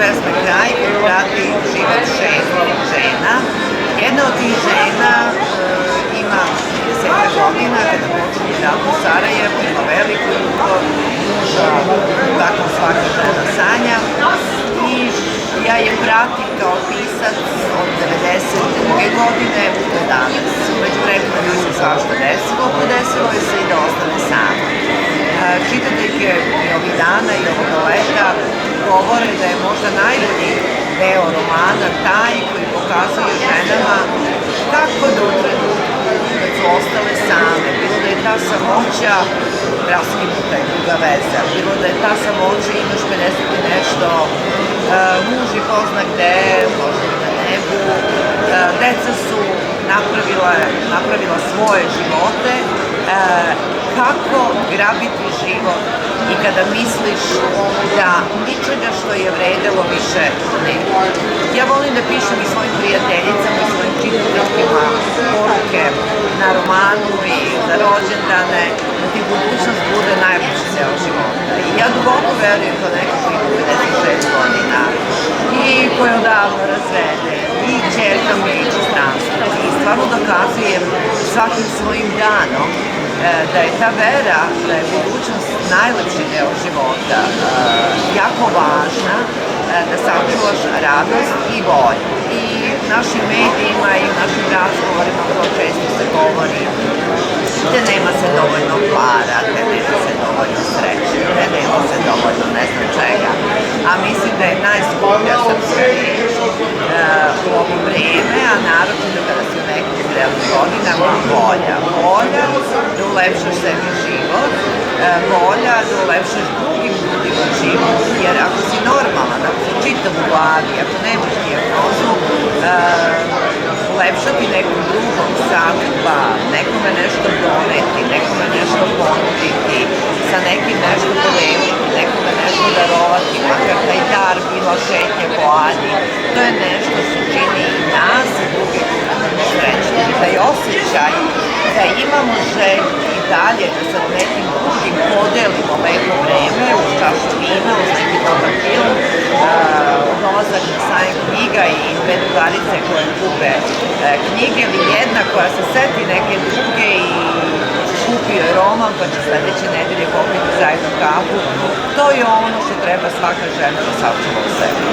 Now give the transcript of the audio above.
pesme Kraj koji prati život 6 žena. Jedna od tih žena ima 10 godina, kada počinje rat u Sarajevu, ima veliku ljubav, muža kako svaka žena sanja. I ja je pratim kao pisac od 92. godine do danas. Među vremena joj se svašta desilo je se i da ostane sama. Čitateljke i ovih dana i ovoga leta govore da je možda najbolji deo romana taj koji pokazuje ženama kako da u trenutku kad su ostale same, bilo da je ta samoća raskinuta i druga veza, bilo da je ta samoća imaš 50 i nešto, muž je ko zna gde, možda i na nebu, deca su napravila svoje živote, kako grabiti život i kada misliš da ničega što je vredelo više nema. Ja volim da pišem i svojim prijateljicama i svojim čitateljkama poruke na romanu i za rođendane, da ti budućnost bude najlepši deo života. I ja duboko verujem kao neko koji ima 56 godina i koji je odavno razveden i ćerka mi je inostranstvo i stvarno dokazujem svakim svojim danom da je ta vera, da je budućnost najlepši deo života, jako važna, da sačuvaš radost i volju. I našim medijima i u našim razgovorima to često se govori da nema se dovoljno para, da nema se dovoljno sreće, da nema se dovoljno ne znam čega. A mislim da je najskuplja srpska reč u ovo vreme, a naročito kada si u nekim zrelim godinama, volja. Volja da ulepšaš sebi život, volja da ulepšaš drugim ljudima život, jer ako si normalan, ako si čitav u glavi, ako nemaš dijagnozu, ulepšati nekom drugom sakupa, nekome nešto doneti, nekome nešto ponuditi, sa nekim nešto podeliti, nekome nešto darovati, makar taj dar bila šetnja po Adi, to je nešto što čini i nas i druge srećni. Taj osjećaj da imamo želju i dalje da sa nekim drugim podelimo lepo vreme uz čašu vina, uz neki dobar film, dolazak na sajam knjiga i dve drugarice koje kupe knjige ili jedna koja se seti neke druge i kupio je roman pa će sledeće nedelje popiti zajedno kafu. To je ono što treba svaka žena da sačuva u sebi.